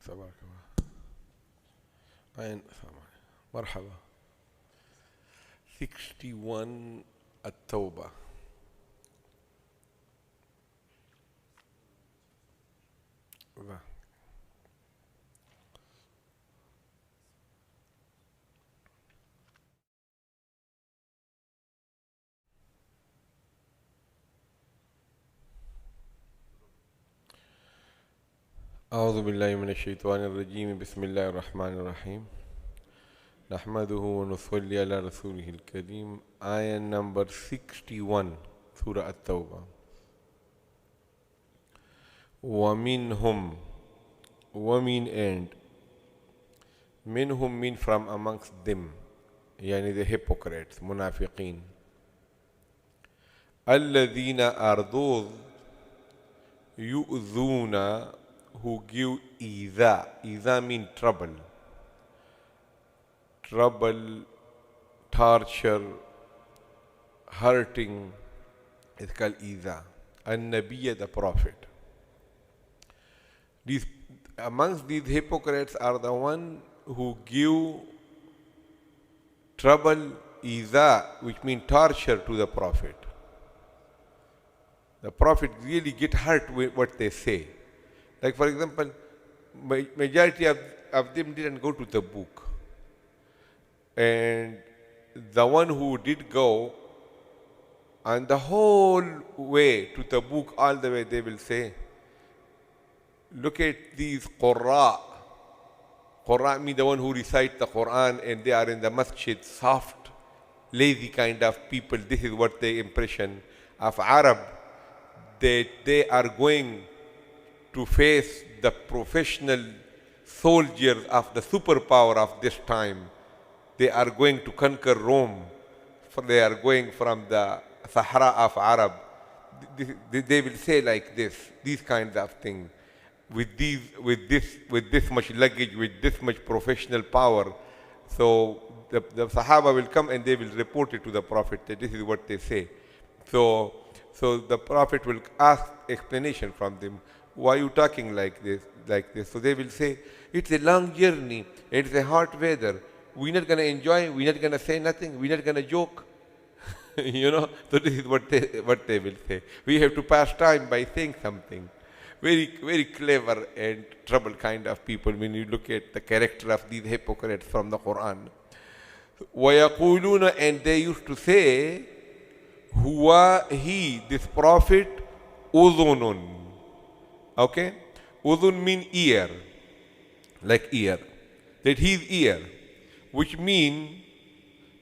تبارك الله. مرحبا. 61 التوبة. أعوذ بالله من الشيطان الرجيم. بسم الله الرحمن الرحيم. نحمده ونصلي على رسوله الكريم. Ayah number 61 Surah Al-Tawbah. وَمِنْهُمْ وَمِنْ and minhum mean from amongst them, yani the hypocrites, munafiqeen. الَّذِينَ are those يُؤْذُونَ who give إِذَا mean trouble, torture, hurting. It's called إِذَا. النبي, the prophet. Amongst these hypocrites are the one who give trouble, إِذَا, which means torture, to the prophet. The prophet really get hurt with what they say. Like for example, majority of them didn't go to the book. And the one who did go, and the whole way to the book, all the way they will say, look at these Qur'an. Qur'an means the one who recite the Qur'an and they are in the masjid, soft, lazy kind of people. This is what the impression of Arab, that they are going to face the professional soldiers of the superpower of this time. They are going to conquer Rome. They are going from the Sahara of Arab. They will say like this, these kinds of things. With this much luggage, with this much professional power. So the Sahaba will come and they will report it to the Prophet that this is what they say. So the Prophet will ask explanation from them. Why are you talking like this? So they will say, it's a long journey, it's a hot weather. We're not going to enjoy, we're not going to say nothing, we're not going to joke. So this is what they will say. We have to pass time by saying something. Very, very clever and trouble kind of people when you look at the character of these hypocrites from the Quran. وَيَقُولُونَ, and they used to say, Huwa, he, this prophet, udhunun. Okay? Udhun mean ear, like ear. That his ear, which mean,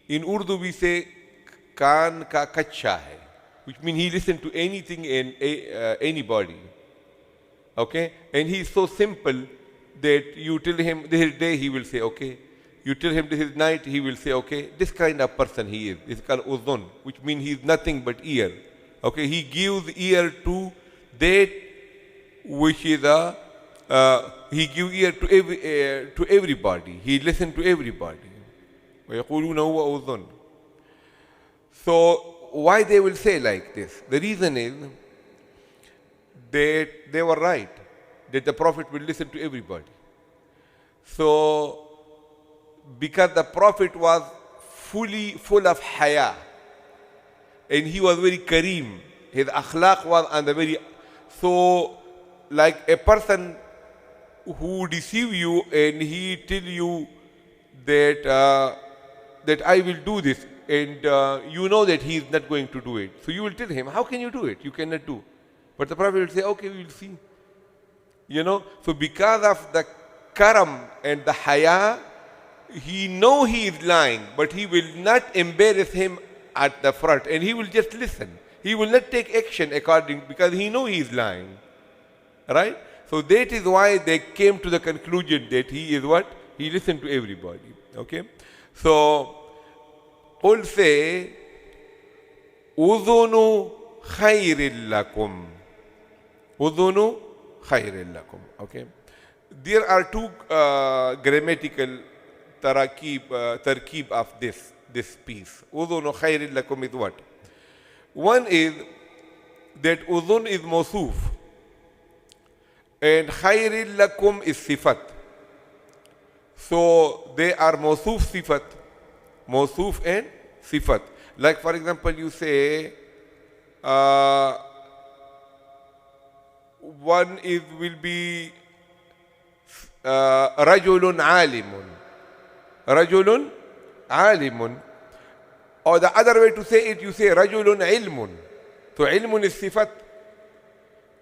in Urdu we say, kaan ka kacha hai, which means he listens to anything and anybody. Okay? And he is so simple that you tell him this is day, he will say okay. You tell him this is night, he will say okay. This kind of person he is. It's called udhun, which means he is nothing but ear. Okay? He gives ear to that which is he gives ear to everybody. He listens to everybody. وَيَقُولُونَ هُوَ أُذُنٌ. So why they will say like this? The reason is that they were right, that the Prophet will listen to everybody. So because the Prophet was full of haya, and he was very kareem, his akhlaq was on the very, so like a person who deceive you and he tell you that I will do this, and you know that he is not going to do it. So you will tell him, how can you do it? You cannot do. But the Prophet will say, okay, we will see. So because of the karam and the haya, he know he is lying, but he will not embarrass him at the front, and he will just listen. He will not take action because he know he is lying. Right? So that is why they came to the conclusion that he is what? He listened to everybody. Okay? So, all say, Udhunu khayril lakum. Udhunu khayril lakum. Okay? There are two grammatical tarkib of this piece. Udhunu khayril lakum is what? One is that udhun is mawsoof, and khayril lakum is sifat. So they are mawsoof sifat. Mawsoof and sifat. Like for example, you say, one will be rajulun alimun. Rajulun alimun. Or the other way to say it, you say rajulun ilmun. So ilmun is sifat.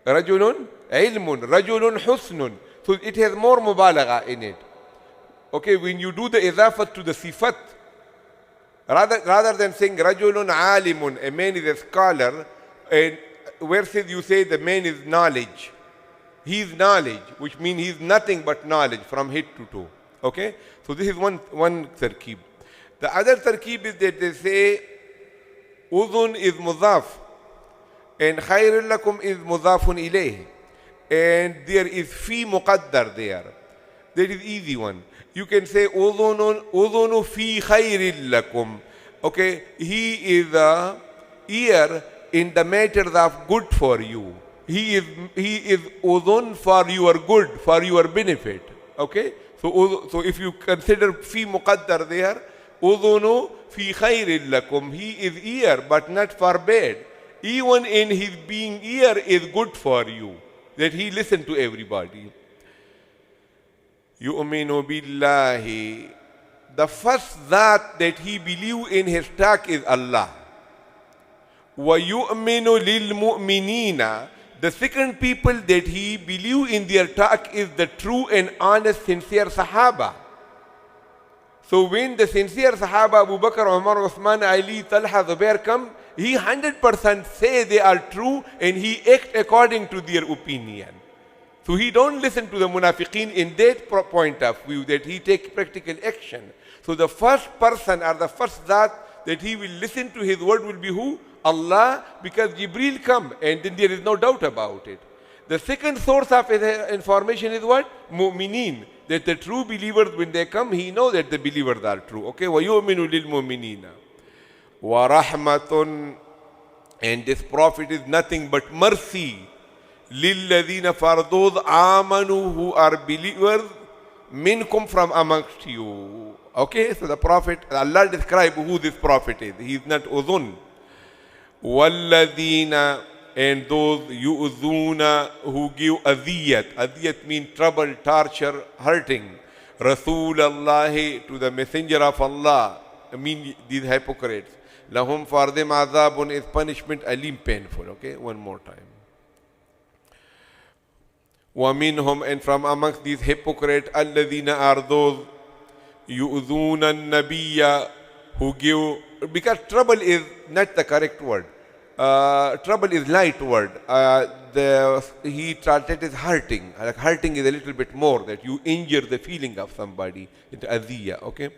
Rajulun ilmun. Rajulun husnun. So it has more mubalagha in it. Okay, when you do the idafat to the sifat, rather than saying rajulun alimun, a man is a scholar, and versus you say the man is knowledge. He is knowledge, which means he is nothing but knowledge from head to toe. Okay? So this is one tarkib. The other tarkib is that they say udhun is mudhaf and khairul lakum is mudhafun ilayh. And there is fi muqaddar there. That is easy one. You can say udhunu fi khairil lakum. Okay? He is the ear in the matters of good for you. He is udhun for your good, for your benefit. Okay? So if you consider fi muqaddar there, udhunu fi khairil lakum. He is ear, but not for bad. Even in his being ear is good for you, that he listen to everybody. Yu'minu billahi. The first that he believe in his talk is Allah. Wa yu'minu lil mu'minina. The second people that he believe in their talk is the true and honest, sincere Sahaba. So when the sincere Sahaba, Abu Bakr, Umar, Uthman, Ali, Talha, Zubair come, he 100% say they are true and he act according to their opinion. So he don't listen to the munafiqeen in that point of view, that he take practical action. So the first person or the first that he will listen to his word will be who? Allah, because Jibreel come, and then there is no doubt about it. The second source of information is what? Mu'mineen. That the true believers, when they come, he knows that the believers are true. Okay? وَيُؤْمِنُ لِلْمُؤْمِنِينَ وَرَحْمَةٌ. And this prophet is nothing but mercy. لِلَّذِينَ for those آمَنُوا who are believers, minkum from amongst you. Okay? So the prophet, Allah describes who this prophet is. He is not udhun. وَالَّذِينَ. And those yu'udhuna who give adiyat. Adiyat means trouble, torture, hurting. Rasulallahi, to the messenger of Allah. I mean these hypocrites. Lahum, for them azabun is punishment alim, painful. Okay, one more time. Wa minhum, and from amongst these hypocrites, alladhina are those yu'udhuna nabiyya, who give, because trouble is not the correct word. Trouble is light word. He translated as hurting. Like hurting is a little bit more, that you injure the feeling of somebody. Into adhiya, okay?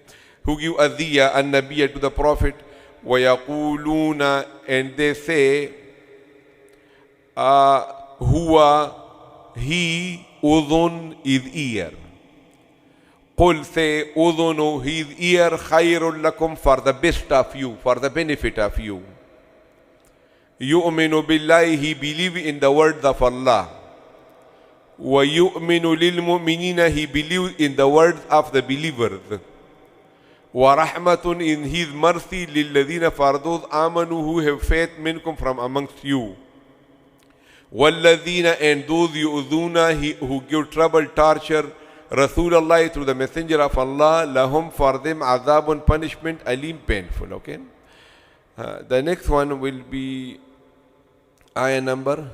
Who give adhiya an nabiyya to the Prophet. وَيَقُولُونَ, and they say, huwa, he, udhun is ear. Qul, say, udhunu, his ear, khayrun lakum, for the best of you, for the benefit of you. Yu'minu billahi, he believe in the words of Allah. Wa yu'minu lil mu'minina, he believe in the words of the believers. Wa rahmatun, in his mercy, lil ladina, for those amanu who have faith, minkum, from amongst you. Walladina, and those yu'udhuna, who give trouble, torture, Rasulullah, through the messenger of Allah, lahum, for them azabun, punishment, alim, painful. Okay? The next one will be ayah number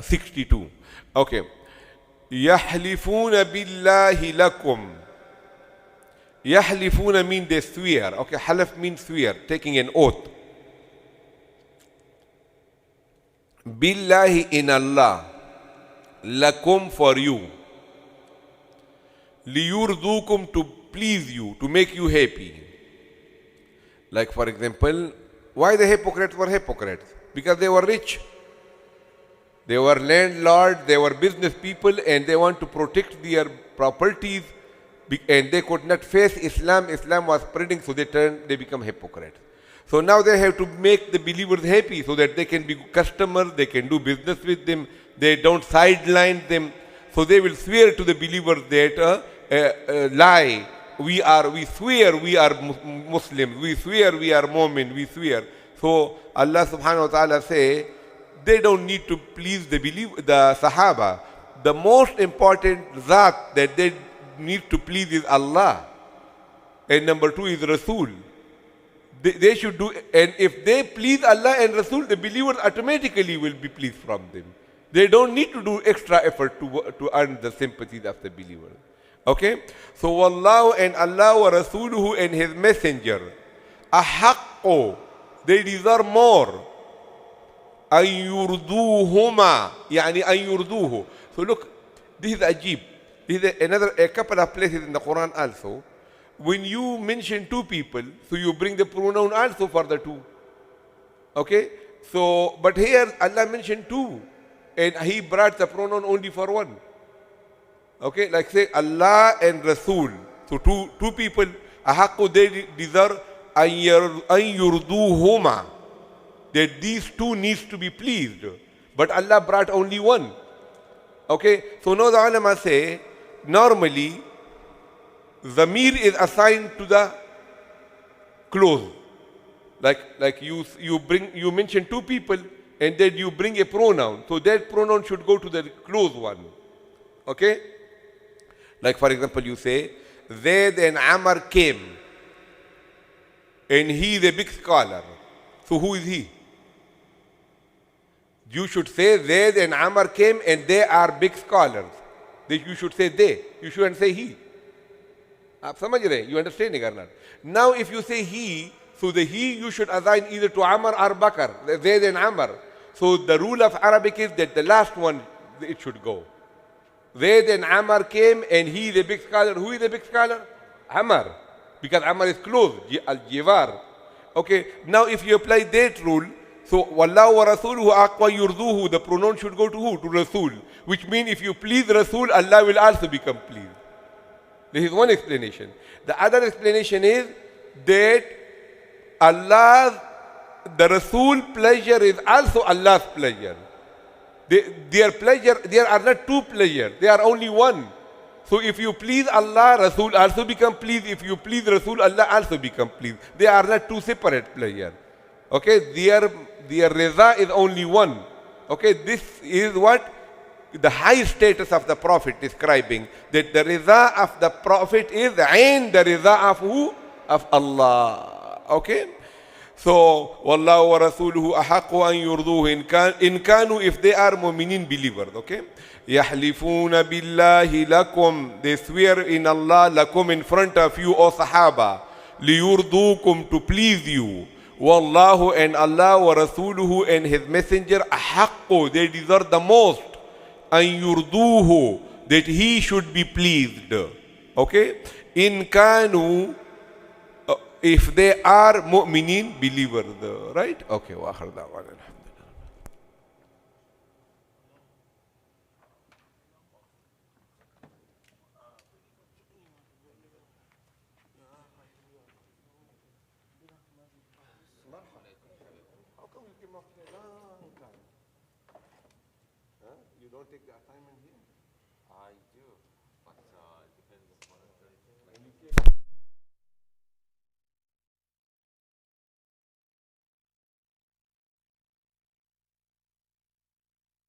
62. Okay. يَحْلِفُونَ بِاللَّهِ لَكُمْ. يَحْلِفُونَ means they swear. Okay, halaf means swear, taking an oath. Billahi, in Allah. Lakum, for you. Liyurdukum, to please you, to make you happy. Like for example, why the hypocrites were hypocrites? Because they were rich. They were landlords, they were business people, and they want to protect their properties, and they could not face Islam. Islam was spreading, so they become hypocrites. So now they have to make the believers happy so that they can be customers, they can do business with them, they don't sideline them. So they will swear to the believers that lie. We swear we are Muslims. We swear we are Mu'min. We swear. So Allah subhanahu wa ta'ala say, they don't need to please the Sahaba. The most important Zat that they need to please is Allah. And number two is Rasul. They should do, and if they please Allah and Rasul, the believers automatically will be pleased from them. They don't need to do extra effort to earn the sympathies of the believers. Okay? So Wallahu and Allah wa Rasuluhu and His Messenger, ahaqqo, they deserve more. An yurduhuma, yani an yurduhu. So look, this is ajib. This is a couple of places in the Quran also. When you mention two people, so you bring the pronoun also for the two. Okay? So, but here Allah mentioned two, and He brought the pronoun only for one. Okay? Like say Allah and Rasul. So two people, ahaqqu, they deserve an yurduhuma, that these two needs to be pleased. But Allah brought only one. Okay? So now the ulama say, normally, Zamir is assigned to the close. Like you mention two people and then you bring a pronoun. So that pronoun should go to the close one. Okay? Like for example, you say, Zaid and Amr came and he is a big scholar. So who is he? You should say Zaid and Amr came and they are big scholars. You should say they. You shouldn't say he. You understanding or not? Now if you say he, so the he you should assign either to Amr or Bakr, Zayd and Amr. So the rule of Arabic is that the last one, it should go. Zayd and Amr came and he is a big scholar. Who is a big scholar? Amr. Because Amr is close, al-jivar. Okay, now if you apply that rule, so Wallahu wa Rasuluhu aqwa yurduhu, the pronoun should go to who? To Rasul. Which means if you please Rasul, Allah will also become pleased. This is one explanation. The other explanation is that Allah, the Rasul pleasure is also Allah's pleasure. Their pleasure, there are not two pleasures, they are only one. So if you please Allah, Rasul also become pleased. If you please Rasul, Allah also become pleased. They are not two separate pleasures. Okay, their reza is only one. Okay, this is what the high status of the Prophet describing, that the reza of the Prophet is ain the reza of who? Of Allah. Okay? So, Wallahu wa Rasuluhu ahaqqu an yurduhu in kanu, if they are mu'minin believers. Okay? Yahlifuna billahi lakum, they swear in Allah lakum, in front of you, O Sahaba, liyurdukum, to please you. Wallahu and Allah wa Rasuluhu and His Messenger ahaqqu, they deserve the most. An yurduhu, that he should be pleased. Okay? In kanu, if they are mu'minin believers. Right? Okay. Wa akhir da'wana alhamdulillah. How come you came after a long time? Huh? You don't take the assignment here? I do, but